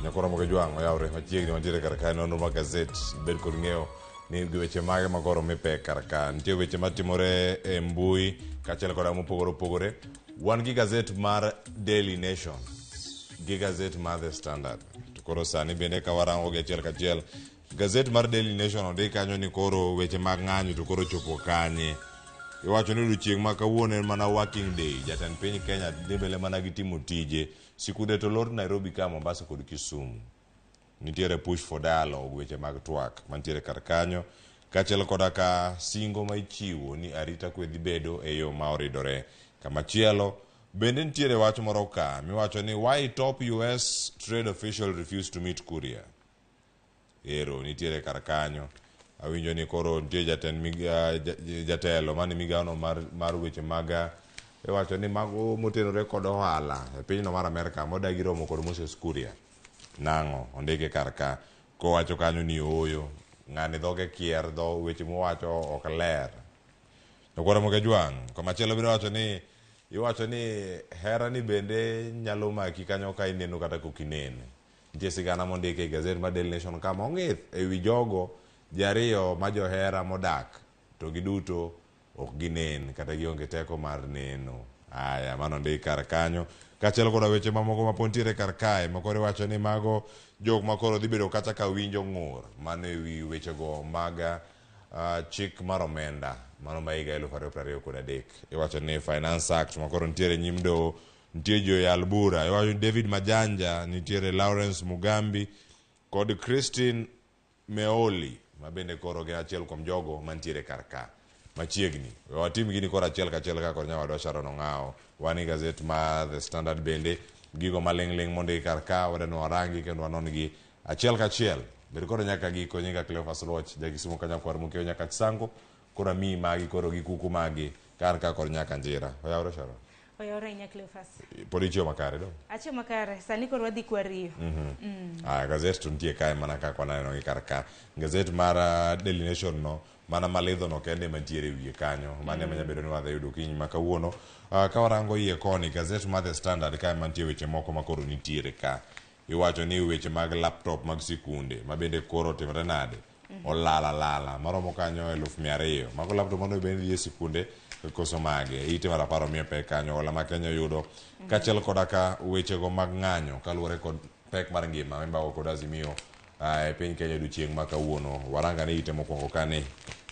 Nyakora moke juang oyawre machiegni mantiere kar ka nonro mag gazet bed kod ng'eyo ni weche mage magoro mipe kar ka. Nitie weche matimore e mbui kaachiel koda mopogore opogore. Wan gi gazet mar Daily Nation gi gazet mar The Standard. To koro sani bende ka warango gi achiel kachiel. Gazet mar Daily Nation ondik kanyo ni koro weche mag ng'anyo to koro chopo kanye. Iwacho ni odiochieng' ma kawuono en mana working day. Jatend piny Kenya dhi mbele mana gi timo tije. Sikunde to lor Nairobi ka Mombasa kod Kisumu. Nitiere push for dialogue weche mag twak mantiere kar kanyo. Kaachiel koda ka singo ma ichiwo ni arita kwe dhi bedo e yo ma oridore. Kamachielo bende nitiere wach moro ka miwacho ni why top US trade official refused to meet Kuria. Ero nitiere kar kanyo. Awinjo ni koro nitie jatelo mani migano mar weche maga iwacho ni mago motenore kod ohala e pinyno mar Amerika modagi romo kod Moses Kuria. Nang'o ondike kar ka kowacho kanyo ni oyo ng'ani dhoge kier dho weche mowacho ok ler. Nyakora moke juang' komachielo biro iwacho ni hera ni bende nyalo maki kanyo ka ineno kata kokinene. Nitie sigana mondike e gazet mar Daily Nation kama ong'ith e wi jogo jariyo ma johera modak to giduto ok ginen kata gionge teko mar neno. Aya mano ndik kar kanyo. Kaachiel koda weche mamoko mapontiere kar kae makoro iwacho ni mago jok makoro dhi bedo kata ka winjo ng'ur mano e wi wechego mag chik mar omenda mano ma higa 2023. Iwacho ni Finance Act makoro nitiere nyim doho, nitie joyal bura. Iwacho ni David Majanja, nitiere Lawrence Mugambi kod Christine Meoli ma bende koro gin achiel kuom jogo mantiere kar ka machiegni. Watim gini koro achiel kachiel ka kor nyawadwa Sharon Ong'ao. Wani gazet ma The Standard bende gigo maling' mondi kar ka wadeno warangi kendo wanon gi achiel kachiel. Bed koro nyaka giko nyinga Cleophas Loch jagisumo kanyakwar mukeo nyaka Chisango koro mi magi koro gi kuku magi kar ka kor nyaka njira. Oyawre Sharon. Oyawre inya Cleophas. Podi ichio makare do? Achio makare. Sani koro wadhi kwa Rio. Gazet to nitie kae mana ka kwaneno gi kar ka. Gazet mar Daily Nation no mana malidho no kende mantiere wiye kanyo. Mane manya bedo ni wadhi yudo kiny ma kawuono. Ka warango iye koni gazet mar The Standard kae mantie weche moko makoro nitiere ka. Iwacho ni weche mag laptop mag sikunde ma bende koro timre nade. Olala maromo kanyo 200,000. Mago laptop mondo bende dhi e sikunde koso mage ite mara paro mie pe kanyo ola ma Kenya yudo. Kaachiel koda ka wechego mag ng'anyo kaluwore kod pek mar ngima membago kod Azimio e piny Kenya odiochieng' ma kawuono. Waranga ni ite mokwongo kani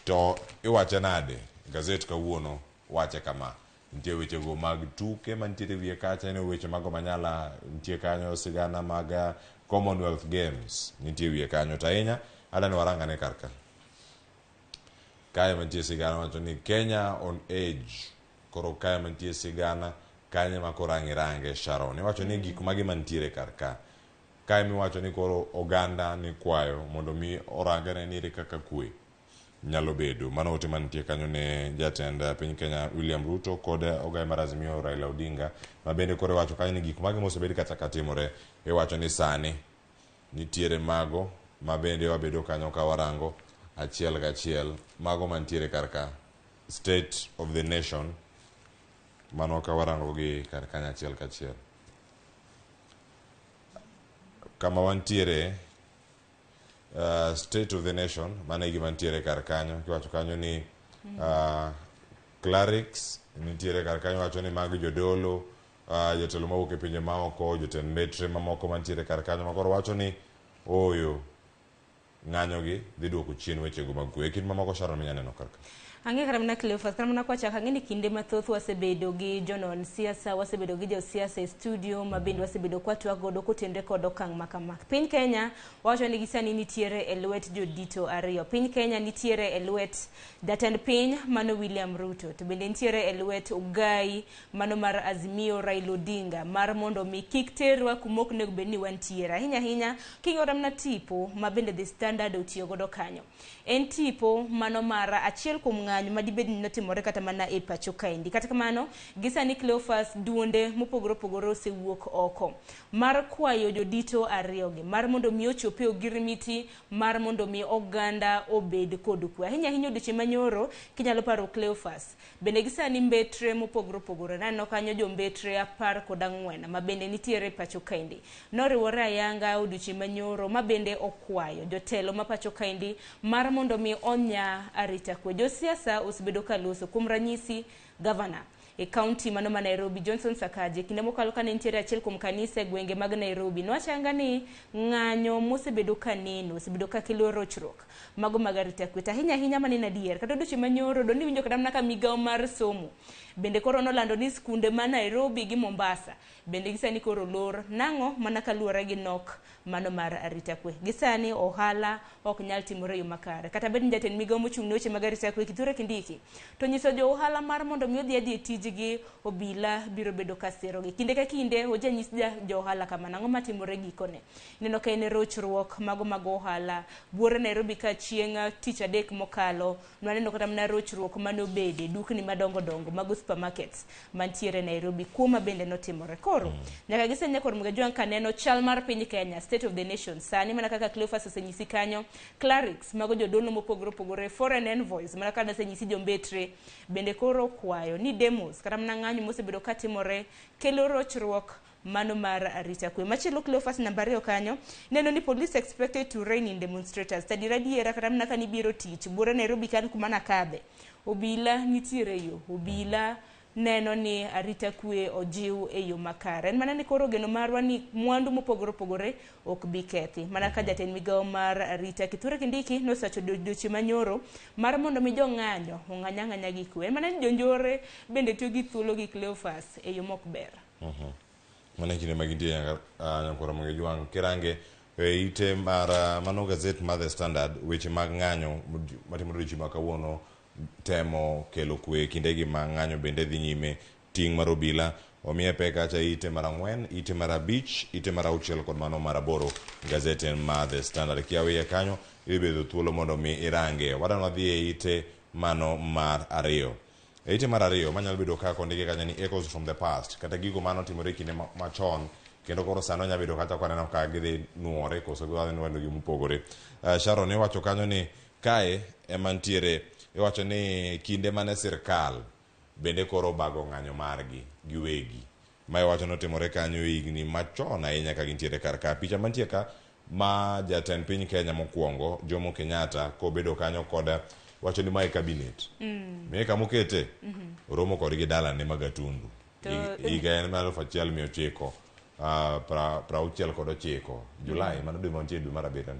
to iwache nade. Gazet kawuono wache kama. Nitie wechego mag tuke mantiere wiye kacha, ni weche mago manyala nitie kanyo, sigana mag Commonwealth Games nitie wiye kanyo to ahinya adani waranga ne kar ka. Kae mantie sigana wacho ni Kenya on age. Koro kae mantie sigana kanye ma koro range Sharon. Iwacho ni gik magi mantiere kar ka. Kae miwacho ni koro oganda ni kwayo mondo mi orangane ni kaka kwe nyalo bedo. Mano ote mantie kanyo ne jatend piny Kenya William Ruto kod ogai mar Azimio Raila Odinga ma bende koro iwacho kanyo ni gik magi mosebedi kachaka timore. Iwacho ni sani nitiere mago ma bende wabedo kanyo ka warango achiel kachiel mago mantiere kar ka State of the Nation mano ka warango gi kar kanyo achiel kachiel. Kama wantiere State of the Nation mano e gima ntiere kar kanyo kiwacho kanyo ni clerics nitiere kar kanyo wacho ni mag jodolo, jotelo mawuok e pinje maoko, jotend metre mamoko mantiere kar kanyo makoro wacho ni oyo ng'anyo gi dhi duoko chien wechego mag kwe. Kind mamoko Sharon minya neno kar ka. Ang'e karamna Cleophas, karamna kwachak ang'e ni kinde mathoth wasebedo gi jonon siasa, wasebedo gi josiasa e studio ma bende wasebedo kwatwak godo kotenre kod okang' makama. Piny Kenya wacho ni gisani nitiere e lwet jodito ariyo. Piny Kenya nitiere e lwet jatend piny mano William Ruto, to bende nitiere e lwet ugai mano mar Azimio Raila Odinga mar mondo mi kik terwa kumok nego bedni wantiere. Ahinya king'o ramna tipo ma bende The Standard otiyo godo kanyo. En tipo mano mar achiel kuom ng'anyo madibed ni notimore kata mana e pacho kaendi. Kata kamano, gisani Cleophas duonde mopogore opogore osewuok oko mar kwayo jodito ariyogi mar mondo mi ochope ogirimiti mar mondo mi oganda obed kod kwe. Ahinya odiochieng' manyoro kinyalo paro Cleophas. Bende gisani mbetre mopogore opogore naneno kanyo jo mbetre 14 ma bende nitiere e pacho kaendi. Noriwore ayanga odiochieng' manyoro ma bende okwayo jotelo ma pacho kaendi mar mondo mi onya arita kwe. Josiasa osebedo kaloso kuom ranyisi gavana e kaunti mano ma Nairobi Johnson Sakaja kinde mokalo kane nitiere achiel kuom kanisa e gwenge mag Nairobi nwachanga ni ng'anyo mosebedo kaneno osebedo ka kelo rochruok mago mag arita kwe. Ahinya manena dier kata odiochieng' manyoro doni winjo kata mana ka migao mar somo bende koro nolando ni skunde ma Nairobi gi Mombasa bende gisani koro lor nang'o mana kaluwore gi nok mano mar arita kwe. Gisani ohala ok nyal timore yo makare kata bed ni jatend migao mochung' ne weche mag arita kwe Kithure Kindiki to nyiso jo ohala mar mondo mi odhi e tijgi obila biro bedo kaserogi kinde ka kinde ojanyis jo ohala kama nang'o matimore gikone. Neno ka en rochruok mago mag ohala buore Nairobi ka chieng' tich adek mokalo nwaneno kata mana rochruok manobede dukni madongo dongo mag supermarkets mantiere Nairobi kuoma bende notimore. Koro nyaka gisenya kor mga juang kaneno chal mar piny Kenya state of the nation sani mana kaka Cleophas osenyisi kanyo clerics mago jodono mopogore opogore foreign envoys mana kaka osenyisi jombetre bende koro kwayo ni demos kata mana ng'anyo mosebedo katimore kelo rochruok mano mar arita kwe. Machielo Cleophas namba 2 kanyo neno ni police expected to rein in demonstrators tadira diera kata mana kani biro tich buore Nairobi kan kuma nakadhe obila nitiere yo obila neno ni arita kwe ojiw e yo makare. En mana ni koro geno marwa ni mwandu mopogore opogore ok bi kethi mana ka jatend migao mar arita Kithure Kindiki nosacho odiochieng' manyoro mar mondo mi jong'anyo ong'anyang'anya gi kwe. En mana ni jonjore bende tiyo gi thuolo gi Cleophas e yo mok ber. Mana kinde magintie nyakoro mga juang kirange ite mar mano gazet mar The Standard weche mag ng'anyo matimore odiochieng' ma kawuono temo kelo kwe kindegi ma ng'anyo bende dhi nyime ting' mar obila omiye pek kacha ite mar 4 ite mar 5 ite mar 6 kod mano mar 8 gazet mar The Standard kiawiye kanyo ibedo thuolo mondo mi irange wadano dhi e ite mano mar 2 ite mar 2 manyalo bedo kaka ondike kanyo ni echoes from the past kata gigo mano timore kinde machon kendo koro sano nya bedo kata kwaneno ka gidhi nuore koso gidhi nuore gi mopogore. Sharon ne wacho kanyo ni kae emantiere iwacho ni kinde mane sirkal bende koro bago ng'anyo margi giwegi ma iwacho notimore kanyo higni machon ahinya ka gintiere kar ka picha mantie ka ma jatend piny Kenya mokwongo Jomo Kenyatta kobedo kanyo kod wacho ni mae cabinet me kamokete oromo kodgi dalane Magatundu higa en 1969 Julai mano dwe mantie dwe mar 7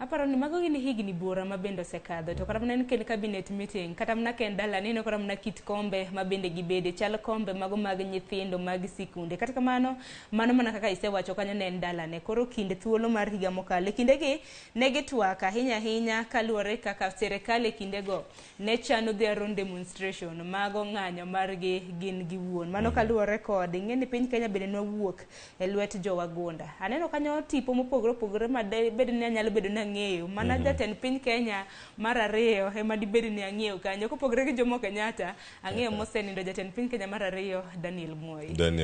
aparo ni mago gin higni bura ma bende osekadho to kata mana ken cabinet meeting kata mana ken dala nino kata mana kit kombe ma bende gibede chal kombe mago mag nyithindo mag sikunde kata kamano mano mana kaka isewacho kanyo ne dala ne koro kinde thuolo mar higa mokalo kindegi ne gitwaka ahinya kaluore kaka serikali kindego ne chano dhi around demonstration mago ng'anyo margi gin giwuon mano kaluore kod ng'eni piny Kenya bende nwuok e lwet jowagunda aneno kanyo tipo mopogore opogore ma bed ni nyalo bedo na ng'eyo mana jatend piny Kenya mar 2 ema dibed ni ang'eyo kanyo kopogore gi Jomo Kenyatta ang'eyo mosenindo jatend piny Kenya mar 2 Daniel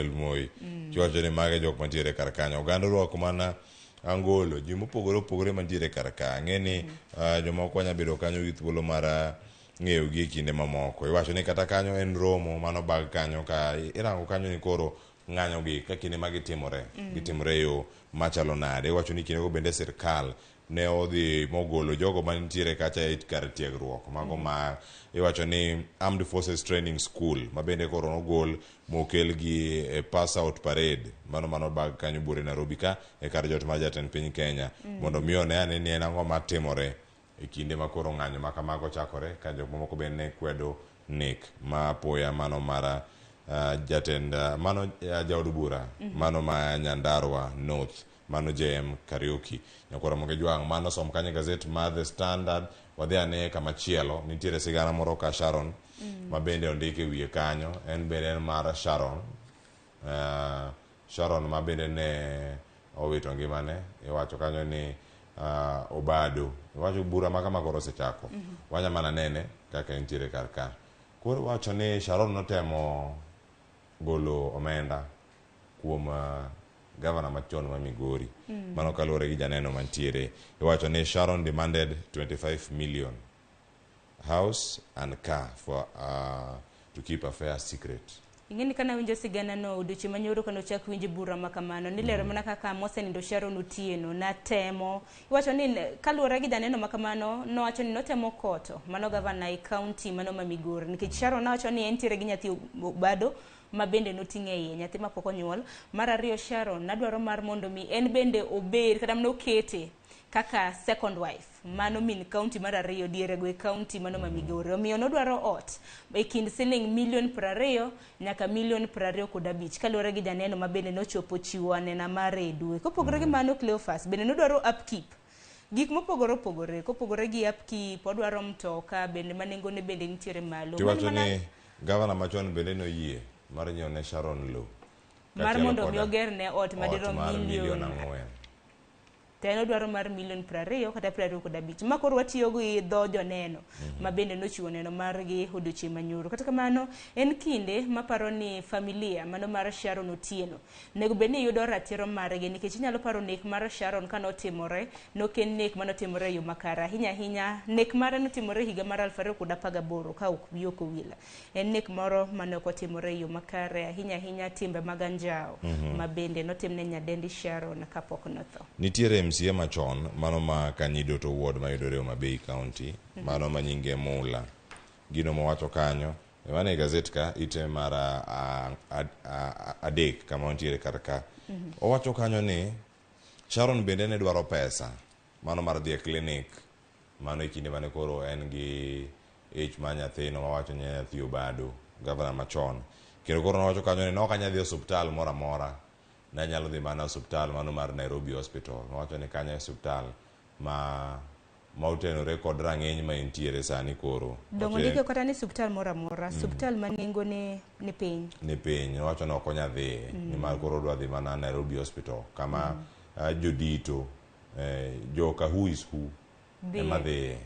Moi kiwacho ni mage jok mantiere kar kanyo oganda rwako mana angolo ji mopogore opogore mantiere kar ka ng'eni jomoko nya bedo kanyo gi thuolo mar ng'eyo gi kinde mamoko iwacho ni kata kanyo en romo mano bag kanyo ka irango kanyo ni koro ng'anyo gi ka kinde magitimore gitimore yo machalo nade iwacho ni kinde go bende sirkal ne odhi mogolo jogo mantiere kacha e kar tiegruok mago ma iwacho ni Armed Forces Training School ma bende koro nogol mokel gi pass out parade mano bag kanyo buore Nairobi ka e kar jot ma jatend piny Kenya mondo miyo ne ane ni en ang'o matimore e kinde ma koro ng'anyo ma kamago chakore ka jok mamoko bende ne kwedo nek ma apoya mano mara jatend mano jaod bura mano ma Nyandarua North mano JM Kariuki nyakora monge juang mano som kanye gazet ma The Standard wadhi ane kama chielo nitiere sigana moro ka Sharon ma bende ondike wiye kanyo en bende en mar Sharon ma bende ne owito ngimane iwacho kanyo ni obado wacho bura ma kama koro osechako wanya mana nene kaka entiere kar ka koro wacho ni Sharon notemo golo omenda kuom gavana machon ma Migori mano kaluwore gi janeno mantiere iwacho ni Sharon demanded 25 million house and car for to keep affairs secret. Ingeni kana winjo sigana no uduchi manyoro kano chak winji bura makamano nilero mana kaka mosenindo Sharon Otieno na temo iwacho ni kaluwore gi janeno makamano no wacho ni notemo koto mano gavana e county mano ma Migori nikech Sharon na wacho ni entiere gi nyathi bado ma bende noting'e iye nyathi ma pok onyuol mar ariyo Sharon nadwaro mar mondo mi en bende ober kata mno kete kaka second wife mano min county mar ariyo diere go e county mano ma Migori omiyo nodwaro ot e kind siling $20,000,000 nyaka $25,000,000 kaluwore gi janeno ma bende nochopo chiwo anena mare e dwe kopogore gi mano Cleophas bende nodwaro upkeep gik mopogore opogore kopogore gi upkeep odwaro mtoka bende manengone bende nitiere malo tiwacho ni gavana machon bende noyie mar nyiewo ne Sharon lo mar mondo mi ogerne ot madirom milion 4 teno dwaro mar $20,000,000 kata $25,000,000 ma koro watiyo gi dho joneno ma bende nochiwo neno margi odiochieng' manyoro kata kamano en kinde maparo ni familia mano mar Sharon Otieno nego bed ni yudo ratiro margi nikech inyalo paro nek mar Sharon kanotimore noken nek manotimore e yo makare ahinya nek mare notimore higa mar 2018 ka ok wiyo kowila en nek moro mane ok otimore e yo makare ahinya timbe mag anjao ma bende notimne nyadendi Sharon kapok notho. Nitiere MCA machon mano ma Kanyido to ward ma yudore Homa Bay County mano ma nyinge Mula gino mowacho kanyo mane e gazet ka ite mara adek kama ontiere kar ka owacho kanyo ni Sharon bende ne dwaro pesa mano mar dhi e clinic mano e kinde mane koro en gi ich ma nyathino mawacho ni nyathi obado gavana machon kendo koro nowacho kanyo ni nokanya dhi osuptal moro amora na nyalo dhi mana osuptal mano mar Nairobi Hospital nowacho ni kanya osuptal ma otenore kod rang'eny ma entiere sani koro dongo ndike kata ni osuptal moro amora osuptal ma nengo ni piny nowacho ni ok onya dhi ni mar koro dwa dhi mana Nairobi Hospital kama jodito joka who is who ema dhi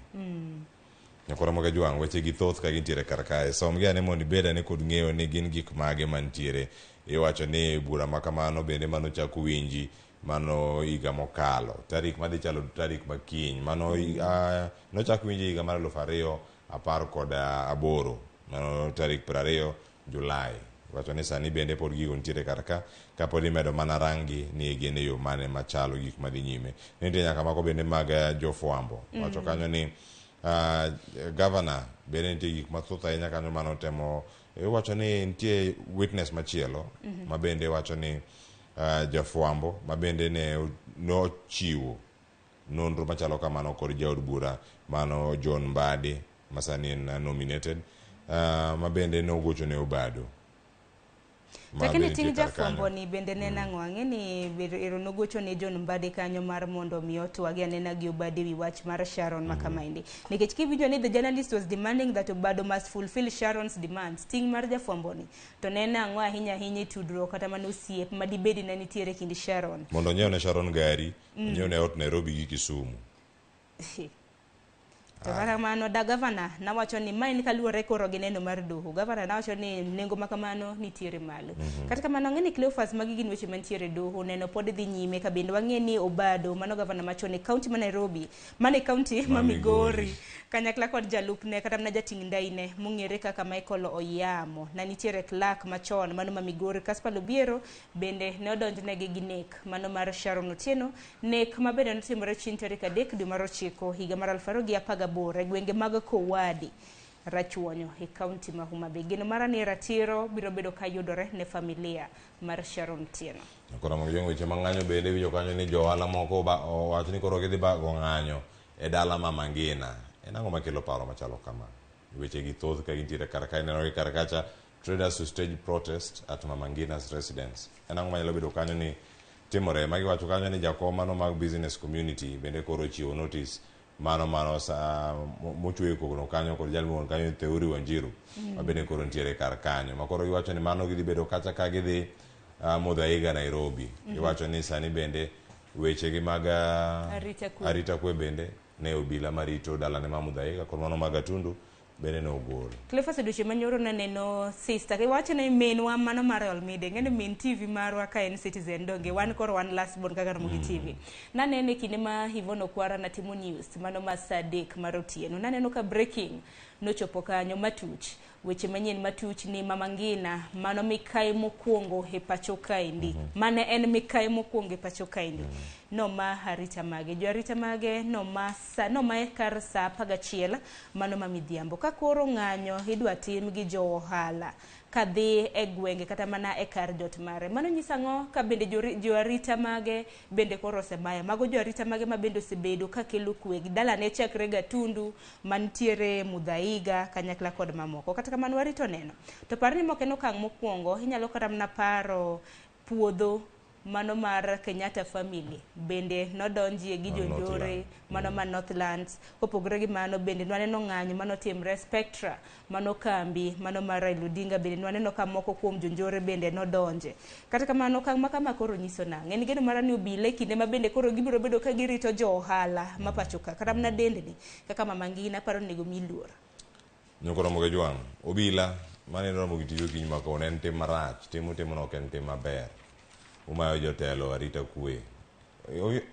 nyakora moga juang' weche gi thoth ka gintiere kar kae somgi ane mondo ibeda ni kod ng'eyo ni gin gik mage mantiere iwacho ni bura makamano bende mano chako winji mano higa mokalo tarik madhi chalo tarik makiny mano nochako winji higa mar 2018 mano tarik 20 Julai wacho ni sani bende pod gigo nitiere kar ka kapod imedo mana rangi ni gene yo mane machalo gik madhi nyime nitie nyaka mako bende mag jofwambo wacho kanyo ni governor bende nitie gik mathoth ahinya kanyo mano temo wacho ni nitie witness machielo ma bende wacho ni jafwambo ma bende ne nochiwo nonro machalo kamano kod jaod bura mano John Mbadi masani nominated ma bende nogocho ne obado lakini ting jafwambo ni bende nena ng'wange ni ero nogocho ne John Mbadi kanyo mar mondo mi otwagi anena gi Obado wi wach mar Sharon makamaindi nikech kiwinjo ni the journalist was demanding that Obado must fulfill Sharon's demands ting mar jafwambo ni to nena ng'wa ahinya tudruok kata mano osiep madibedi ne nitiere kind Sharon mondo nyiew ne Sharon gari nyiew ne ot Nairobi gi Kisumu to kata kamano da gavana nawacho ni mai ni kaluwore koro gi neno mar doho gavana nawacho ni nengo makamano nitiere malo kata kamano ng'eni Cleophas magi gin weche mantiere doho neno pod dhi nyime ka bende wang'e ni Obado mano gavana machon e county ma Nairobi mane county ma Migori kanyakla kod jalupne kata mana jating ndaine mong'ere kaka Michael Oyamo na nitiere Clark machon mano ma Migori Caspar Lubiero bende ne odonjnegi gi nek mano mar Sharon Otieno nek ma bende notimore chieng' tarik 3 dwe mar 9 higa mar 2018 e gwenge mag Kowadi Rachuonyo e county ma Homa Bay gino mara ni ratiro biro bedo ka yudore ne familia mar Sharon Otieno koro mo jongo weche mang'anyo bende winjo kanyo ni johala moko owacho ni koro gidhi bago ng'anyo e dala ma Mangina en ang'o makelo paro machalo kama weche gi thoth ka gintiere kar kae neno gi kar kacha traders to stage protest at Mangina's residence en ang'o manyalo bedo kanyo ni timore magi wacho kanyo ni jakom mano mag business community bende koro chiwo notice mano mochwe kogono kanyo kod jalmo kanyo Theuri Wanjiru ma bende koro ntiere kar kanyo ma koro giwacho ni mano gidhi bedo kacha ka gidhi modho higa Nairobi giwacho ni sani bende weche gi mag arita kwe bende ne obila marito dalane ma Muthaiga kod mano mag Gatundu bende ne ogol. Cleophas Duche manyoro naneno sister kiwacho ne minwa mano mar Olmide ngene min TV marwa ka en Citizen donge wan koro wan last born kaka Ramogi TV. Nanene kinde ma Yvonne Okwara na timo news mano ma Sadek mar otieno naneno ka breaking nochopo kanyo matuch weche manyien matuch ni Mama Ngina mano mikai mokwongo e pacho kaendi mane en mikai mokwongo e pacho kaendi no ma arita mage jo arita mage no ma kar sa 11 mano ma midhiambo ka koro ng'anyo idwa tim gi jo ohala kadhi e gwenge kata mana e kar jot mare mano nyisango ka bende jo arita mage bende koro sebaya mago jo arita mage ma bende osebedo ka kelo kwe dala ne chakre Gatundu mantiere Muthaiga kanyakla kod mamoko kata kamano warito neno to parni mokeno kang mokwongo inyalo kata mna paro puodho mano mar Kenyatta family bende nodonjie gi jonjore mano ma Northlands kopogore gi mano bende nwaneno ng'anyo mano timre Spectra mano kambi mano mar Raila Odinga bende nwaneno ka moko kuom jonjore bende nodonje kata kamano kang makama koro nyiso nang'e en geno marani obile kinde ma bende koro gibiro bedo ka girito jo ohala ma pacho ka kata mna dendni kaka Mama Ngina paro nego miluor nyoko Ramogi Jwang obila mane Ramogi tiyo kiny makone en tim marach timo no ken tim maber umayo jotelo arita kwe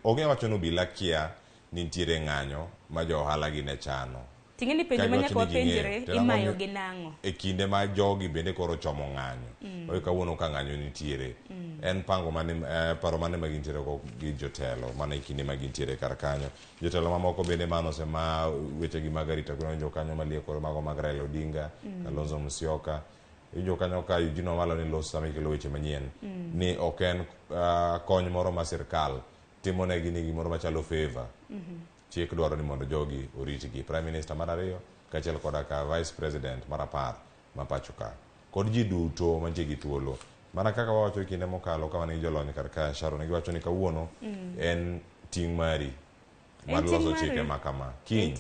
oge wacho no obila kia nintiere ng'anyo ma jo ohala gi ne chano tingeni penjo manyako wapenjre imayo gi nang'o e kinde ma jogi bende koro chomo ng'anyo oyo kawuono ka ng'anyo nitiere en pango mane paro mane ma gintiere gi jotelo mane kinde ma gintiere kar kanyo jotelo mamoko bende mano sema weche gi mag arita kwe jo kanyo malie koro mago mag Raila Odinga Kalonzo Musyoka jo kanyo ka Eugene Wamalwa ni los sami kelo weche manyien ni oken kony moro ma sirkal timo ne gini gimoro machalo favor chik dwaro ni mondo jogi oritgi Prime Minister mar ariyo kachiel koda ka Vice President mar 10 ma pacho ka kod ji duto mantie gi thuolo mana kaka wawacho kinde mokalo kama ne jolony kar ka Sharon giwacho ni kawuono en ting' mari mar loso chike makama kiny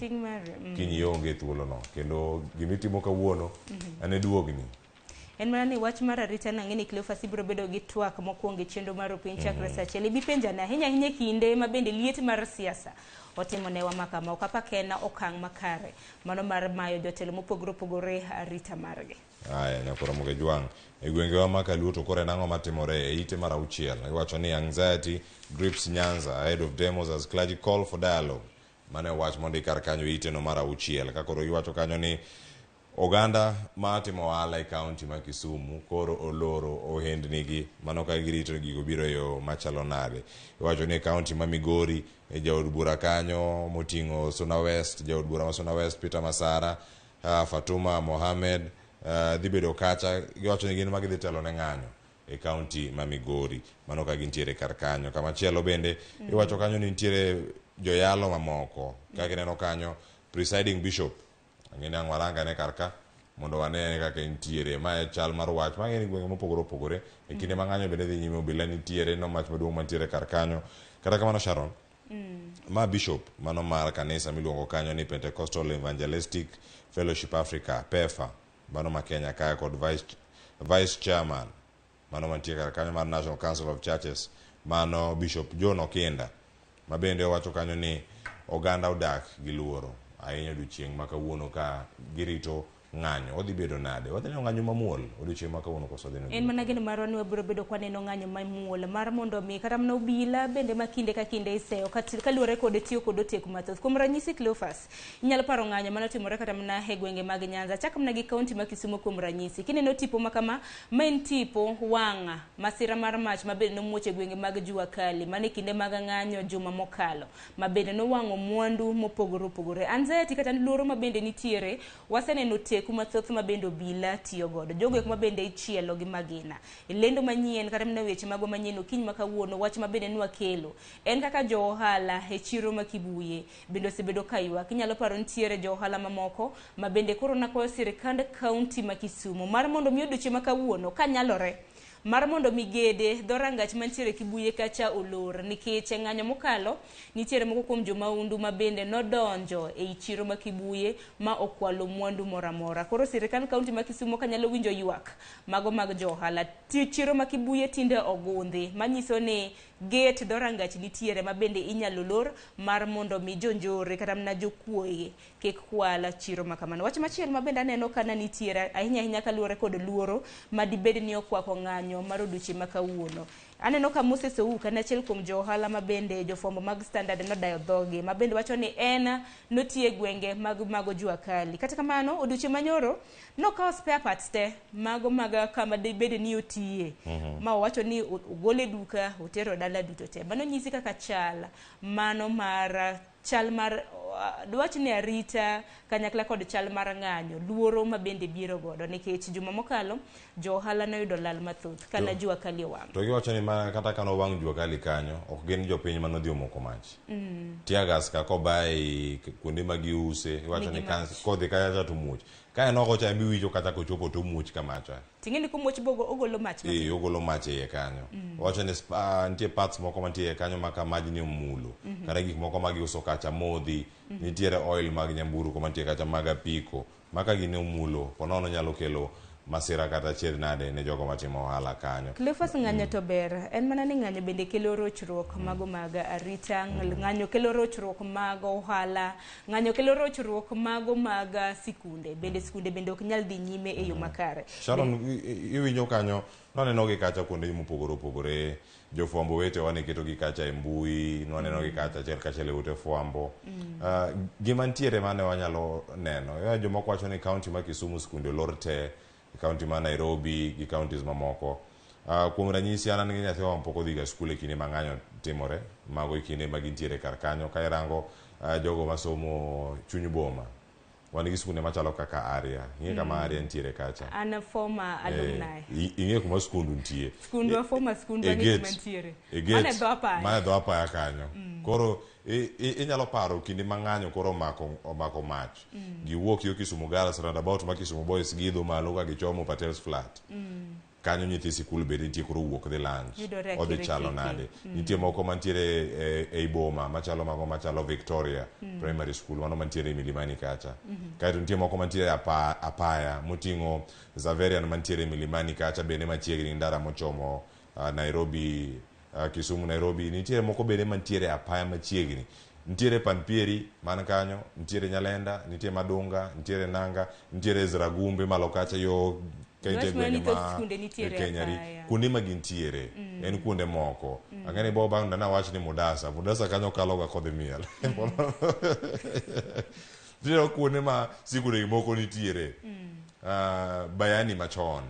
ionge thuolo no kendo gimitimo kawuono ane duogni en mana ni wach mar arita nang'eni Cleophas ibiro bedo gi twak mokwongo e chenro mar piny chakre sa achiel ibi penjana ahinya kinde ma bende liet mar siasa otimo newa makama ok apakena okang' makare mano mar mayo jotelo mopogore opogore arita margi aya nyako Ramogi Jwang e gwengewa ma Kaluo to kore nang'o matimore e ite mar 6 iwacho ni anxiety grips Nyanza ahead of demos as clergy call for dialogue mane wach mondo kar kanyo ite no mar 6 ka koro iwacho kanyo ni oganda matimo ohala e kaunti ma Kisumu koro oloro ohendnigi mano ka girito gigo biro yo machalo nade iwacho ni kaunti ma Migori e jaod bura kanyo moting'o Suna West jaod bura ma Suna West Peter Masara Fatuma Mohamed dhi bedo kacha giwacho ni gin ma gidhi telo ne ng'anyo e kaunti ma Migori mano ka gintiere kar kanyo kama chielo bende iwacho kanyo ni nitiere joyalo mamoko ka gineno kanyo presiding bishop ngene angwaranga ne karka mondo wanene kaka intiere ma e chal mar wach ma ngene gwenge mopogore opogore e kinde mang'anyo bende dhi nyime obila nitiere no mach maduong' mantiere kar kanyo kata kamano Sharon ma bishop mano mar kanisa miluongo kanyo ni Pentecostal Evangelistic Fellowship Africa PEFA mano ma Kenya kaya kod vice chairman mano mantiere kar kanyo mar National Council of Churches mano Bishop John Okinda ma bende owacho kanyo ni oganda odak gi luoro ahinya odiochieng' ma kawuono ka girito ng'anyo odhi bedo nade wadhi neno ng'anyo mamuol odiochieng' ma kawuono koso dhi en mana geno marwa ni wabiro bedo kwa neno ng'anyo mamuol mar mondo mi kata mna obila bende ma kinde ka kinde iseyo kaluwore kod tiyo kod oteku mathoth kuom ranyisi Cleophas inyalo paro ng'anyo manotimore kata mna e gwenge mag Nyanza chak mna gi kaunti ma Kisumu kuom ranyisi kineno tipo makama ma en tipo wang'a masira mar mach ma bende nomuoche gwenge mag Jua Kali mane kinde mag ng'anyo juma mokalo ma bende nowang'o mwandu mopogore opogore anxiety kata luoro ma bende nitiere waseneno teku mathoth ma bende obila tiyo godo jogo kuma bende ichielo gi magina lendo manyien kata mna weche mago manyien okiny ma kawuono wach ma bende nwa kelo en kaka jo ohala e chiro ma Kibuye bende osebedo kaywak inyalo paro nitiere jo ohala mamoko ma bende koro nakwayo sirikand kaunti ma Kisumu mar mondo mi odiochieng' ma kawuono kanyalore mar mondo migede dhorangach mantiere Kibuye kacha olor nikech ng'anyo mokalo nitiere moko kuom jomaundu ma bende nodonjo e chiro ma Kibuye ma okwalo mwandu moramora. Koro sirikal kaunti ma Kisumo kanyalo winjo ywak mago mag johala. Chiro ma Kibuye tinde ogundhi manyiso ni gate dhorangach nitiere ma bende inyalo lor mar mondo mi jonjore kata mna jokuoye kik kwala chiro makamano. Wach machielo ma bende aneno kana nitiere ahinya kaluwore kod luoro madibed ni okwako ng'anyo mar odiochieng' ma kawuono. Aneno ka Moses Ouka en achiel kuom johala ma bende jofwambo mag Standard nodayo dhoge ma bende wacho ni en notie gwenge mago Jua Kali. Kata kamano odiochieng' manyoro nokawo spare parts te mago mag kama dibed ni otiye ma wacho ni ogole duka otero dala duto te. Mano nyisi kaka chal mar dwach ni arita kanyakla kod chal mar ng'anyo luoro ma bende biro godo nikech juma mokalo johala noyudo lal mathoth kana Jua Kali wang'. To giwacho ni mana kata kano wang' Jua Kali kanyo ok gin jopiny manodhi omoko mach. Tiagas ka kobai kuonde ma giuse iwacho ni kodhi kaya to muoch. Ka en oko cha miwijo kata kochopo to muoch kamacha. Tingeni ko muoch bogo ogolo mach ma. Ogolo mach e kanyo. Wacho ni nitie parts moko mantie kanyo ma kamaji ni mulo. Kata gik moko ma giuso kacha modhi, nitiere oil mag nyamburu ko mantie kacha mag apiko. Maka gini mulo, ponono nyalo kelo masira kata chier nade ne jogo matimo ohala kanyo. Cleophas ng'anyo to ber. En mana ni ng'anyo bende kelo rochruok mago mag arita, ng'anyo kelo rochruok mag ohala, ng'anyo kelo rochruok mago mag sikunde. Bende sikunde bende ok nyal dhi nyime e yo makare. Sharon iwinjo kanyo noneno gi kacha kuonde mopogore opogore. Jofwambo wete wane keto gi kacha e mbui, noneno gi kacha achiel ute fwambo. Gima ntiere mane wanyalo neno. Jomoko wacho ni kaunti ma Kisumu sikunde olor te, kaunti ma Nairobi gi counties mamoko. Kuom ranyisi an gi nyathi wa mpoko dhiga skul e kinde mang'anyo timore, mago e kinde ma gintiere kar kanyo. Ka irango jogo masomo chuny boma, wan gi skunde machalo kaka Aria. Ing'e kama Aria ntiere kacha? An former alumni. Ing'e kuma skundu ntie? Skundu former skundu ni mantiere. Mane dho apaya kanyo. Koro inyalo paro kinde mang'anyo koro omako mach. Giwuok yo Kisumu Girls roundabout ma Kisumu Boys gidho malo ka gichomo Patel's Flat. Kanyo nyithi sikul bende nitie koro wuok dhi lunch. Odhi chalo nade. Nitie moko mantiere e boma machalo mago machalo Victoria Primary School, mano mantiere e Milimani kacha. Kaeto nitie moko mantiere apaya moting'o Zaverian mantiere e Milimani kacha bende machiegni ndara mochomo Nairobi, Kisumu Nairobi. Nitiere moko bende mantiere apaya machiegni. Nitiere Panpieri man kanyo, nitiere Nyalenda, nitiere Madunga, nitiere Nanga, nitiere Zragumbe malo kacha yo kaite gwenge ma Kenyari. Kuonde ma gintiere en kuonde moko. Ang'eni bo bang' dana wach ni Mudasa kanyo kalo ga kodhi miel. Nitiere kuonde ma sikunde moko nitiere. Bayani machon.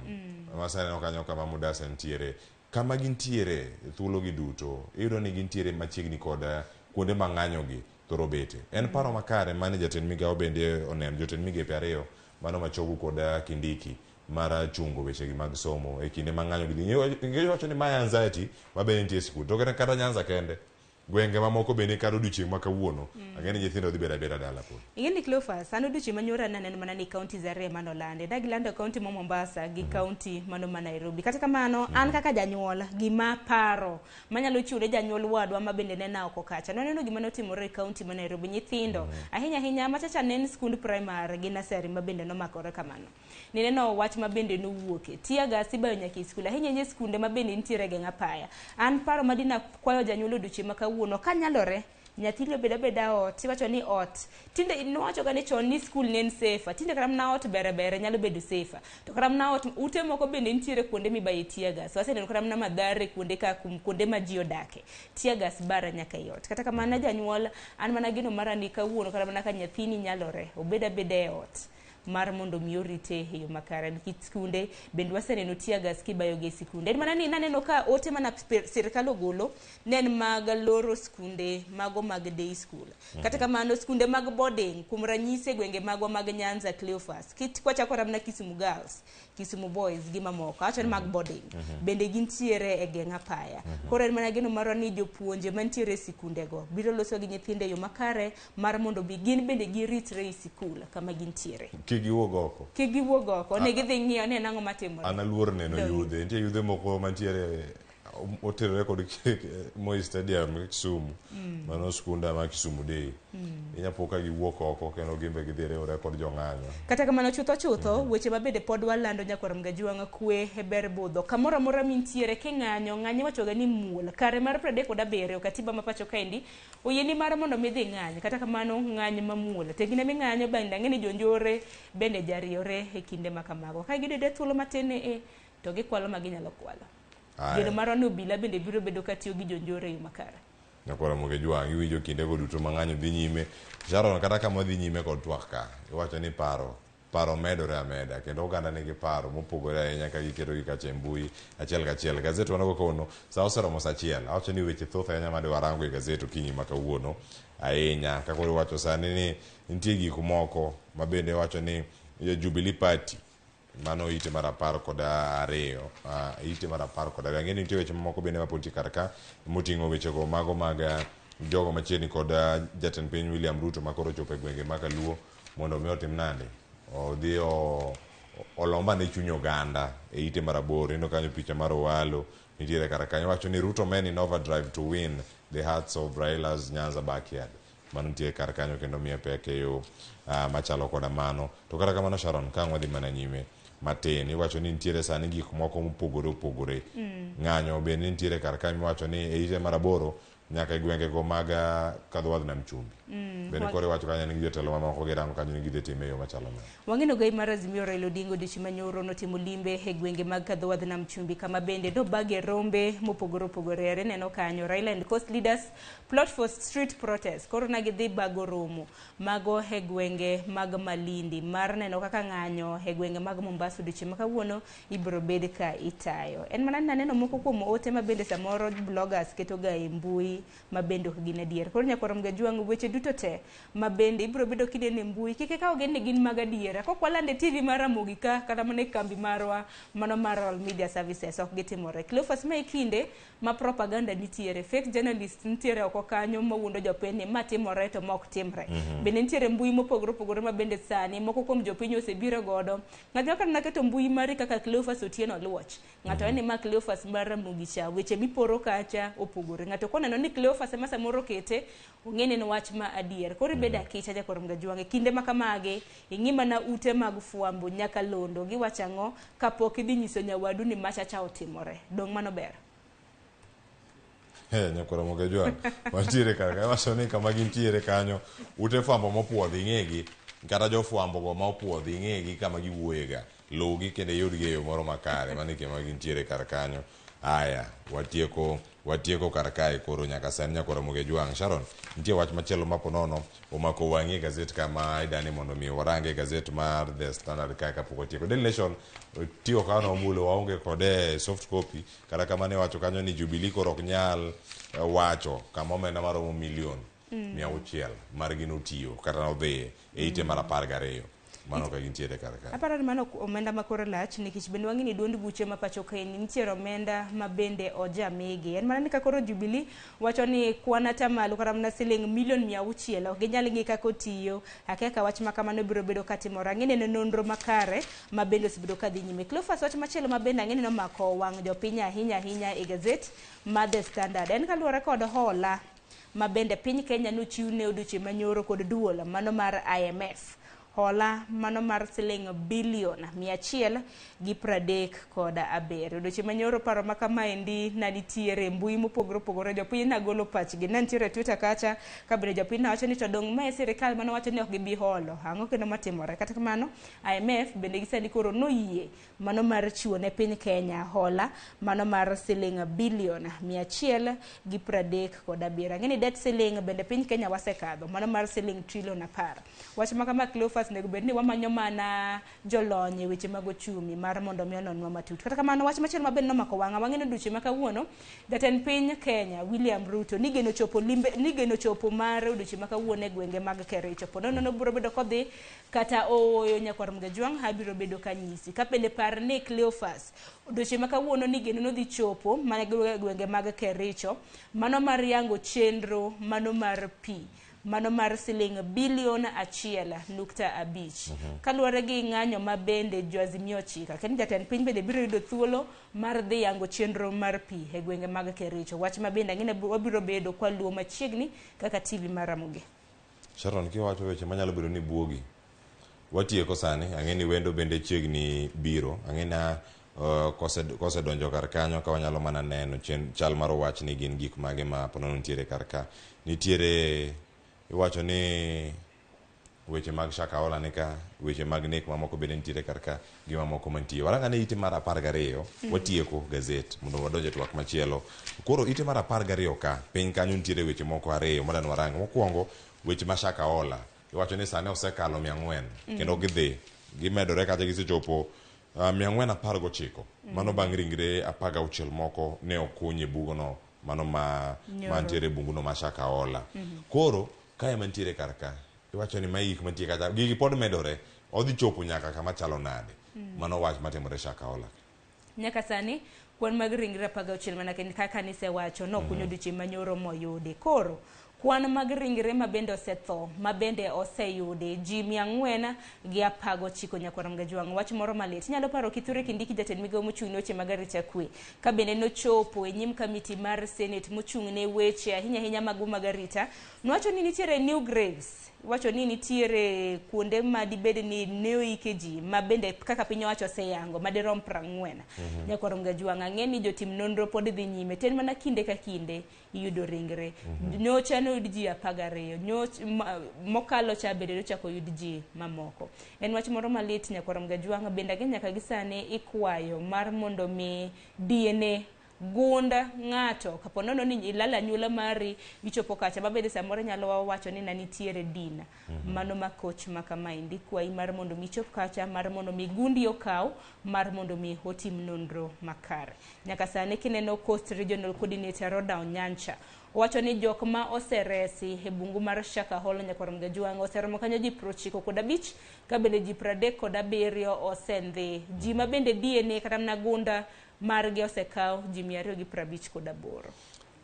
Masane kanyo kama Mudasa nitiere. Kama gintiere thuolo gi duto, iyudo ni gintiere machiegni kod kuonde mang'anyo gi thoro bete. En paro makare mane jatend migawo bende oneno, jotend migepe ariyo mano machogu kod Kindiki mara chungo weche gi mag somo e kinde mang'anyo gi. Ing'e wacho ni my anxiety mabende nitie sikul. To kata Nyanza kende, gwenge mamoko bende kado odiochieng' ma kawuono. Ang'eni nyithindo dhi beda dala pod. Ing'e ni Cleophas, an odiochieng' manyoro naneno mana ni kaunti ariyo manolande. Dagilando kaunti ma Mombasa gi kaunti mano ma Nairobi. Kata kamano, an kaka janyuol gima paro manyalo chiwre janyuol wadwa ma bende nena oko kacha. Noneno gima notimore e kaunti ma Nairobi. Nyithindo ahinya machacha nen skund primary gi nursery ma bende nomakore kamano. Nineno wach ma bende nowuoke. Tiagas ibayo nyaka e skul. Ahinya skunde ma bende nitiere geng' apaya. An paro madina kwayo janyuol odiochieng' ma kawuono kanyalore nyathino beda ot. Iwacho ni ot tinde nowacho ga ni chon ni skul nen safe. Tinde kata mna ot bere nyalo bedo safe. To kata mna ot ute moko bende nitiere kuonde mibaye tiagas. Waseneno kata mna madhare kuonde ma ji odake. Tiagas bara nyaka e ot. Kata kamano janyuol an mana gino mara ni kawuono kata mana ka nyathini nyalore obeda e ot mar mondo mi orite e yo makare. Nikech skunde bende waseneno tiagas kibayo gi sikunde. En mana ni naneno ka ote mana sirkal ogolo nen mag loro skunde mago mag day school. Kata kamano skunde mag boarding kuom ranyisi gwenge mago mag Nyanza, Cleophas kwachako ramna Kisumu Girls, Kisumu Boys gi mamoko acho ni mag boarding bende gintiere e geng' apaya. Koro en mana gino maro ni jopuonje mantiere e sikunde go biro loso gi nyithinde yo makare mar mondo gin bende giritre e sikul kama gintiere. giwuog oko. Kik giwuog oko, ne gidhi ng'iyo ni nang'o matimore. An aluor neno yudhe, nitie yudhe moko mantiere oterore kod Moi Stadium Kisumu, mano skunda ma Kisumu Day. Inyapo ka giwuok oko kendo gimbe gidhi riwore kod jong'anyo. Kata kamano chutho weche mabende pod walando Nyakwar Mgajwang' kwe e ber budho kamoro amora mintiere king'anyo wachoga ni muol kare mar 37 katiba ma pacho kaendi oyieni mar mondo midhi ng'any. Kata kamano ng'any mamuol tegine ming'anyo bende ang'eni jonjore bende jariore e kinde ma kamago ka gidede thuolo matin to gikwalo ma ginyalo kwalo. Gino mar no obila bende biro bedo katiyo gi jonjore yo makare. Nyakwar Mgajwang' iwinjo kinde go duto mang'anyo dhi nyime. Sharon, kata kama dhi nyime kod twak ka iwacho ni paro medore ameda kendo oganda nigi paro mopogore ahinya ka giketo gi kacha e mbui achiel kachiel. Gazet wanago kono sa oseromo sa achiel. Awacho ni weche thoth ahinya made warango e gazet okinyi ma kawuono ahinya kaka iwacho sani ni nitie gik moko ma bende wacho ni Jubilee Party mano ite mar 12 ite mar 12 ng'eni nitie weche moko bende ma poti karka moting'o wechego mago mag jogo machiegni kod jatend piny William Ruto makoro chopo e gwenge mag Kaluo mondo mi otim nade odhi olomba ne chuny oganda e ite mar 8 ino kanyo picha mar Owalo nitiere kar kanyo wacho ni Ruto men in overdrive to win the hearts of Raila's Nyanza backyard. Mano nitie kar kanyo kendo miye pek e yo machalo koda mano. To kata kamano Sharon, ka wadhi mana nyime matin iwacho ni nitiere sani gik moko mopogore ng'anyo bende nitiere kar kanyo iwacho ni e ite mar 8 nyaka e gwenge go mag kadho wadh nam chumbi bende kore wacho kanyo ni jotelo mamoko girango kanyo ni gidhi time yo machalo nade. Wang'eno gai mar Azimio Raila Odinga odiochieng' manyoro notimo limbe e gwenge mag kadho wadh nam chumbi kama bende nobage rombe mopogore are neno kanyo Raila and Coast Leaders plot for street protest koro na gidhi bago romo mago e gwenge mag Malindi mar neno kaka ng'anyo e gwenge mag Mombasa odiochieng' ma kawuono ibiro bed ka itayo. En mana naneno moko kuom ote ma bende samoro bloggers keto ga e mbui ma bende ok gin adier. Koro Nyakwar Mgajwang' weche duto te ma bende ibiro bedo kinene mbui kike ka ogen ne gin mag adiera kok walande TV mar Ramogi ka kata mana kambi marwa mano mar All Media Services ok gitimore. Cleophas ma kinde ma propaganda nitiere fake journalist nitiere oko kanyo mawuondo jopiny ma timore to mok timre. Bende nitiere mbui mopogore ma bende sani moko kuom jopiny osebiro godo. Ng'ato ka naketo mbui mari kaka Cleophas Otieno Luoch. Ng'ato ni ma Cleophas mar Ramogi cha weche miporo kacha opogore. Ng'ato koneno ni Cleophas ema samoro kete ong'ene no wach ma adier. Koro beda kicha Nyakwar Mgajwang' kinde ma kamage ing'ima na ute mag fuambo nyaka londo giwacho ang'o kapok idhi nyiso nyawadu ni machacha otimore. Dong mano ber. Nyakwar Mgajwang' wantiere kaka wacho ni kama gintiere kanyo ute fuambo mopuodhi ing'egi kata jofuambo go ma opuodhi ing'egi kama giwuoyega lugi kendo yudgi e yo moro makare mano kama gintiere kar kanyo. Aya watieko kar kae koro nyaka sani Nyakwar Mgajwang'. Sharon, nitie wach machielo maponono omako wang'e gazet kama idani mondo mi warange gazet mar The Standard kae kapok otieko. Daily Nation tiyo kano omulo waonge kode soft copy kata kama ne wacho kanyo ni Jubilee koro ok nyal wacho kama omenda maromo milion 600 margi notiyo kata nodhi e ite mar 12 mano ka gintiere kar ka. Aparo ni mano omenda makoro lach nikech bende wang'ini duond buche ma pacho kaeni nitiere omenda ma bende ojamigi. En mana ni kakoro Jubilee wacho ni kwan atamalo kata mana siling milion 600 ok ginyal ng'i kaka otiyo akeka wach ma kamano biro bedo katimore. Ang'ene ne nonro makare ma bende osebedo kadhi nyime. Cleophas wach machielo ma bende ang'ene nomako wang' jopiny ahinya e gazet ma The Standard en kaluwore kod hola ma bende piny Kenya nochiw ne odiochieng' manyoro kod duol mano mar IMF. Hola mano mar siling bilion 137. Odiochieng' manyoro paro ma kamaendi na nitiere mbui mopogore jopiny na golo pachgi na nitiere Twitter kacha ka bende jopiny na wacho ni to dong' mae sirikal mano wacho ni ok gibi holo ang'o kendo matimore. Kata kamano IMF bende gisani koro noyie mano mar chiwo ne piny Kenya hola mano mar siling bilion 137. Ang'eni debt ceiling bende piny Kenya wasekadho mano mar siling trilion 10. Wach ma kama Cleophas nego bed ni wamanyo mana jolony e weche mag ochumi mar mondo mi ononwa matut. Kata kamano wach machielo ma bende nomako wang'a wang'eno duche ma kawuono jatend piny Kenya William Ruto nigeno chopo mar odiochieng' ma kawuono e gwenge mag Kericho. Ponono biro bedo kodhi kata ooyo Nyakwar Mgajwang' abiro bedo kanyisi ka bende par ni Cleophas odiochieng' ma kawuono nigeno nodhi chopo mana gwenge mag Kericho mano mar yango chenro mano mar pi mano mar siling bilion 1.5 kaluwore gi ng'anyo ma bende jo Azimio chika kendo jatend piny bende biro yudo thuolo mar dhi yango chenro mar pi e gwenge mag Kericho, wach ma bende ang'e wabiro bedo kwa luo machiegni kaka TV mar Ramogi. Sharon, kiwacho weche manyalo bedo ni buogi watieko sani, ang'e ni wendo bende chiegni biro, ang'e na kose donjo kar kanyo ka wanyalo mana neno chal mar wach ni gin gik mage ma ponono nitiere kar ka. Nitiere iwacho ni weche mag Shakahola nika, weche mag nek mamoko bende nitiere kar ka gi mamoko mantie. Waranga ni ite mar 12 watieko gazet mondo wadonje twak machielo. Koro ite mar 12 ka piny kanyo nitiere weche moko ariyo madano waranga. Mokwongo weche ma Shakahola iwacho ni sane osekalo 400 kendo gidhi gimedore kata gisechopo 419 mano bang' ringre 16 moko ne okunye bugono mano mantiere bunguno ma Shakahola. Koro kae mantiere kar ka iwacho ni maik mantie kata gigi pod medore, odhi chopo nyaka kama chalo nade. Mano wach matimore Shakahola. Nyaka sani kwan mag ringre 16 mana kaka nisewacho no kunyo odiochieng' manyoro moyudi. Koro kwan mag ringre ma bende osetho ma bende oseyudi ji 419 Nyakwar Gajwang'. Wach moro malit inyalo paro Kithure Kindiki jatend migawo mochung' ne weche mag arita kwe ka bende nochopo e nyim kamiti mar Senate mochung' ne weche ahinya mag arita, nowacho ni nitiere new graves, wacho ni nitiere kuonde ma dibed ni neoike ji ma bende kaka piny owacho oseyango madirom 40. Nyakwar Gajwang', ang'e ni jotim nonro pod dhi nyime ten mana kinde ka kinde iyudo ringre. Nyocha noyud ji 12 mokalo cha bende nochako yud ji mamoko. En wach moro malit Nyakwar Gajwang', bende nyaka gisane ikwayo mar mondo mi DNA gunda ng'ato kapo nono ni ilala nyula mari ichopo kacha mabede samoro nyalo wacho ni nanitiere dina mano makoch makamaindi kwai mar mondo mi chop kacha mar mondo mi gundi okaw mar mondo mi otim nonro makare. Nyaka sane kineno Coast Regional Coordinator Roda Onyancha wacho ni jok ma oseresi e bungu mar Shakahola Nyakwar Gajwang' oseromo kanyo ji 95 ka bende ji 37 osendhi, ji ma bende DNA kata na gunda margi osekaw ji 258.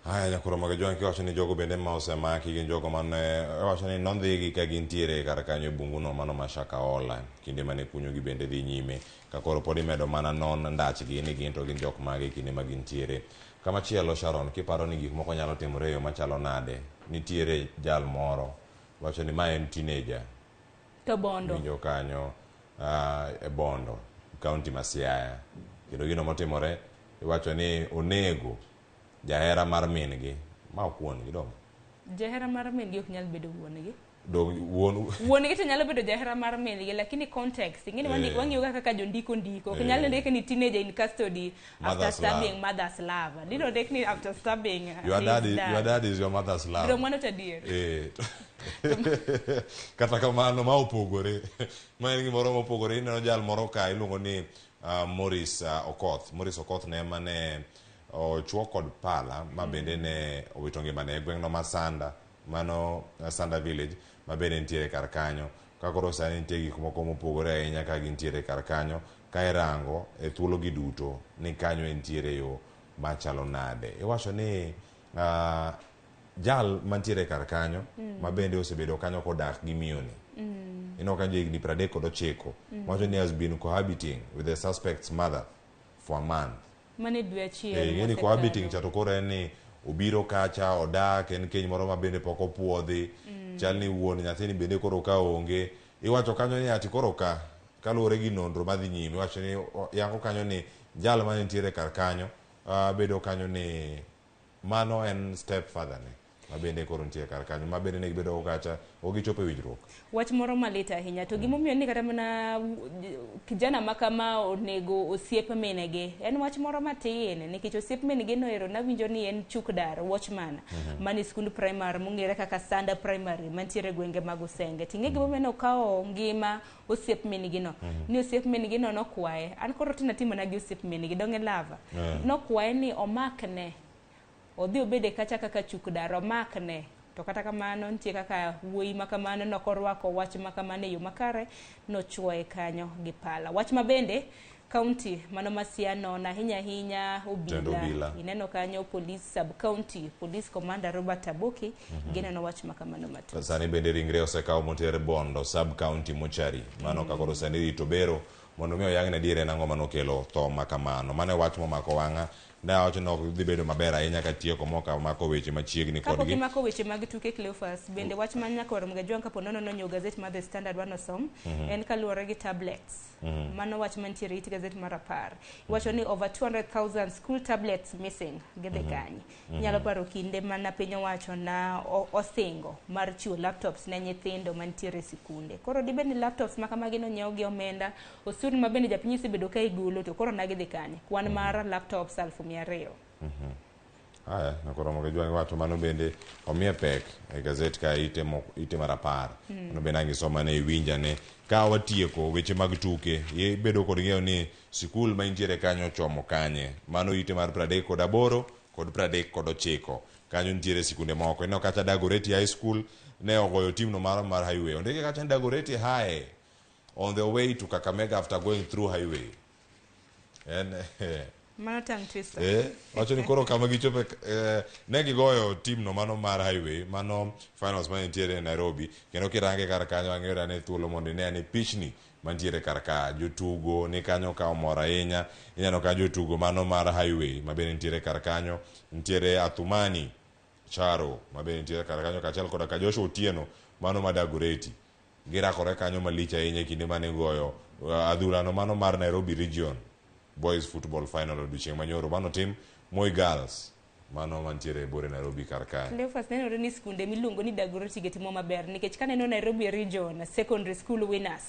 Haya Nyakwar Gajwang' kiwacho ni jogo bende ma osemaki gin jogo mane wacho ni nondhigi ka gintiere kar kanyo e bunguno mano ma Shakahola kinde mane kunyo gi bende dhi nyime ka koro pod imedo mana non ndachgi ni gin to gin jok mage kinde ma gintiere. Kamachielo Sharon, kiparo ni gik moko nyalo timore yo machalo nade, nitiere jal moro wacho ni ma en teenager to Bondo winjo kanyo e Bondo kaunti ma Siaya, kendo gino motimore iwacho ni onego jahera mar min gi ma okuon gi dong. Jahera mar min gi ok nyal bedo wuon gi dong wuon gi to nyalo bedo jahera mar min gi, lakini context ingine wang'iyo kaka jondiko ok nyalo ndike ni teenager in custody after stabbing mother's love. Dino ndike ni after stabbing your dad is your mother's love. Dino mano tadier. Kata kamano ma opogore ma en gimoro mopogore. Ineno jal moro ka iluongo ni Morris Okoth ne mane ochuo kod pala ma bende ne owito ngimane e gweng'no ma Sanda, mano Sanda village ma bende nitiere kar kanyo. Ka koro sani nitie gik moko mopogore ahinya ka gintiere kar kanyo ka irango e thuolo gi duto ni kanyo entiere yo machalo nade. Iwacho ni jal mantiere kar kanyo ma bende osebedo kanyo kodak gi miyoni ino kanyo higni 39 wacho ni has been cohabiting with the suspect's mother for a month. Mane dwe achiel yani cohabiting chato koro en ni obiro kacha odak en keny moro ma bende pok opuodhi chal ni wuon nyathini bende koro ka onge. Iwacho kanyo ni ati koro ka kaluwore gi nonro madhi nyime iwacho ni yango kanyo ni jal mane nitiere kar kanyo bedo kanyo ni mano en step father ne ma bende koro nitiere kar kanyo ma bende ne gibedo kacha ogichopo e winjruok. Wach moro malit ahinya to gimomiyo ni kata mana kijana makama onego osiep minegi en wach moro matin nikech osiep minegi noero nawinjo ni en Chukdar Watchman mani skund primary mong'ere kaka Sanda Primary mantiere gwenge mag Usenge. Tinge gimomiyo nokawo ngima osiep minegi no ni osiep minegi no nokwaye an koro timo na gi osiep minegi dong e lava nokwaye ni omakne odhi obede kacha kaka Chukdar omakne. To kata kamano nitie kaka wuoyi makamano nokorwako wach makamano e yo makare nochuoye kanyo gi pala. Wach ma bende county mano masiano na hinya obila ineno kanyo police sub county police commander Robert Aboki gineno wach makamano matu sani bende ringre osekaw motere Bondo sub county mochari mano kakoro sani rito bero mondo mi oyang na diere nango mano kelo tho makamano mane wach momako wanga ne awacho ni ok dhi bedo maber ahinya ka tieko moka mako weche machiegni kodgi kapok imako weche mag tuke Cleophas bende wach ma nyaka warom ga juang kapo nono nonyo gazet mar The Standard wanosom en kaluwore gi tablets mano wach mantiere it gazet mar 10 iwacho ni over 200,000 school tablets missing gidhi kanye nyalo paro kinde mana piny owacho na osingo mar chiwo laptops ne nyithindo mantiere sikunde koro dibed ni laptops makamagi nonyiew gi omenda osuru ma bende japiny osebedo ka igolo to koro nagidhi kanye kwan mar laptops 200,000 Aya, nakoromo ke juang wacho mano bende omiye pek e gazet ka ite mar 10 no bende angisoma ne winja ne ka watieko weche mag tuke ye bedo kod ng'eyo ni sikul ma intiere kanyo chomo kanye mano ite mar 38 kod 39 kanyo nitiere sikunde moko ino kacha Dagoretti High School ne ogoyo team no mar highway ondike kacha Dagoretti High on the way to Kakamega after going through highway and mano tongue twister wacho ni koro kama gichope ne gigoyo team no mano mar highway mano finals man nitiere Nairobi kendo kirange kar kanyo ang'era ne thuolo mondo ne ani pichni mantiere kar ka jotugo ni kanyo ka omor ahinya inyano ka jotugo mano mar highway mabende nitiere kar kanyo nitiere Athumani Charo mabende nitiere kar kanyo kachiel koda ka Joshua Otieno mano ma Dagoretti girakore kanyo malich ahinya kinde mane goyo adhula no mano mar Nairobi region boys football final odiochieng' manyoro mano tim Moi Girls mano mantiere bore Nairobi kar kae Cleophas nenore ni skunde miluongo ni Dagoretti getimo maber nikech kaneno Nairobi region secondary school winners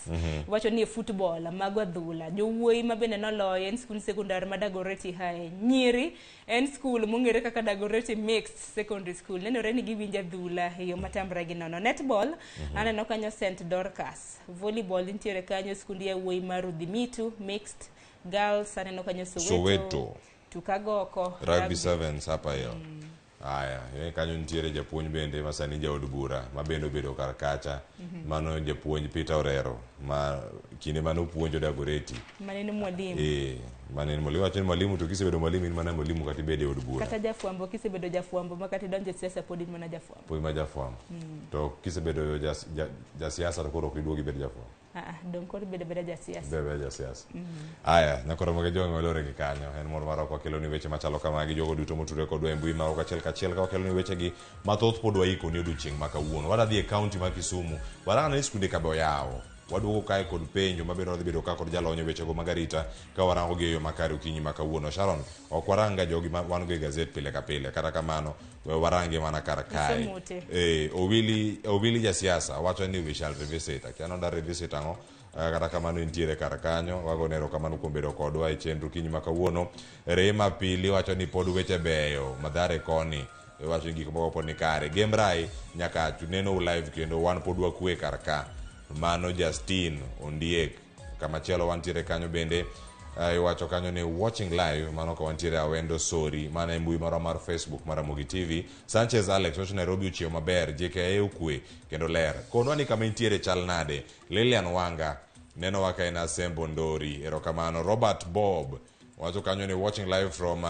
wacho ni football mag adhula jowuoyi ma bende noloyo en skul sekondar ma Dagoretti High nyiri en skul mong'ere kaka Dagoretti Mixed Secondary School nenore ni giwinjo adhula e yo matamre gi nono netball aneno kanyo St Dorcas volleyball nitiere kanyo skund yawuoyi mar Udhimitu Mixed girls aneno kanyo Soweto tukagoko rugby sevens hapa hiyo haya kanyo nitiere japuonj bende masani jaod bura mabende obedo kar kacha mano japuonj Peter Orero ma kinde mano puonjo Dagoretti manene mwalimu manene mwalimu wacho ni mwalimu to kisebedo mwalimu in mana mwalimu kati bede od bura kata jafuambo kisebedo jafuambo makati donje siasa pod mana jafuambo pod ma jafuambo to kisebedo jasiasa to koro kiduogi bed jafuambo don kod bede jasiasa bede jasiasa aya nakoro mage jongo lore gi kanyo en moro mar ko kelo ni weche machalo kamagi jogo duto motudore kod mbui ma kachiel ka kelo ni weche gi mathoth pod waiko ni odiochieng' ma kawuono wadhi e county ma Kisumu warana ni skunde ka be oyawo waduogo kae kod penjo mabiro odhi bedo ka kod jalonyo weche go magarita ka warango gi yo makare okinyi ma kawuono Sharon ok waranga jogi wan go e gazet pile ka pile kata kamano warange mana kar kae Owili jasiasa wacho ni we shall revisit akiano da revisit ango kata kamano nitiere kar kanyo wago nero kamano kuom bedo kodwa e chenro kinyi ma kawuono Rema Pili wacho ni pod weche beyo madhare koni wacho gik moko pod ni kare Gemrai nyaka tuneno live kendo wan pod wakwe kar ka mano Justin Ondiek kamachielo wantiere kanyo bende iwacho kanyo ni watching live mano ka wantiere Awendo Sori mana mbui mar Facebook mar Ramogi TV Sanchez Alex wacho Nairobi uchiew maber JKA ukwe kendo ler konwa ni kama intiere chal nade Lilian Wanga neno waka ina Sembo Ndori erokamano Robert Bob wacho kanyo ni watching live from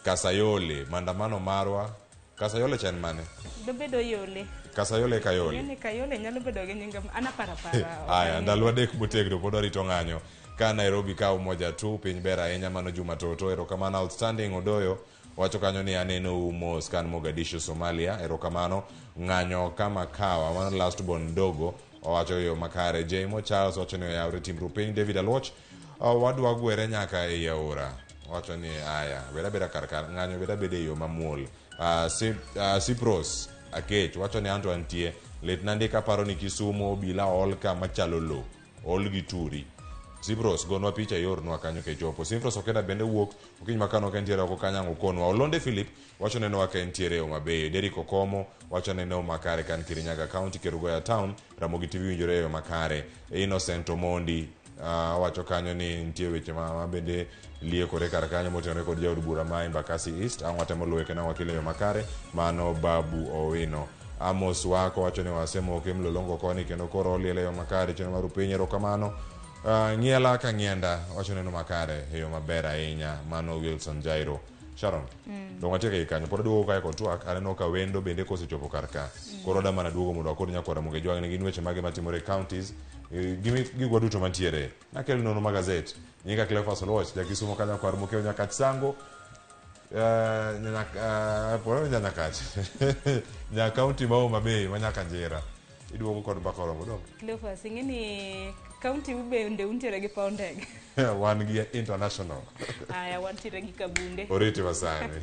Kasayole mandamano marwa Kasayole chen mane dobedo yole Kasayole Kayole yani Kayole nyalo bedo gi nyinga ana para aya ndalo adek motegno pod arito ng'anyo ka Nairobi ka umoja tu piny ber ahinya mano Juma Toto erokamano Outstanding Odoyo wacho kanyo ni aneno umo scan Mogadishu Somalia erokamano ng'anyo kama kawa mano last born dogo wacho yo makare Jmo Charles wacho ni yawre timru piny David Alwoch wadwa gwere nyaka e yaora wacho ni aya beda kar ng'anyo beda yo mamuol Cyprus Akech wacho ni anto antie let nandika paro ni Kisumu bila olka machalo lo ol gi turi Cyprus gonwa picha yornwa kanyo ke chopo Cyprus okeda bende wuok okiny makano ka entiere oko kanyango konwa Olonde Philip wacho neno waka entiere o mabeyo Derek Okomo wacho neno makare kan Kirinyaga County Kerugoya Town Ramogi TV winjore yo makare Innocent Omondi wacho kanyo ni nitie weche ma bende liekore kar kanyo motenore kod jaod bura ma Embakasi East ang'watemo luweke na wakile yo makare mano Babu Owino Amos wako wacho ni wasemo oke mlolongo koni kendo koro oliele yo makare cheno maru piny erokamano Ngiela ka ngienda wacho neno makare e yo maber ahinya mano Wilson Jairo. Sharon, dong atieka i kanyo, pod aduogo kae kod twak, aneno ka wendo bende kosechopo kar ka. Koro da mana duogo mondo akor nyakwara mondo jwang' ne gin weche mage matimore e counties, gigwa duto mantiere. Nakel nono ma gazet, nyinga Cleophas Oluoch, jakisumo ka nyakwar mokeo Nyakach Sango, Nyakach, nya county ma Homa Bay ma nyaka Njera. Iduogo kod mbaka oromo dong. Cleophas, ing'eni county ubende untiere gi paw ndege. Wan gi international. Aya, wantiere gi Kabunde. Oriti masani.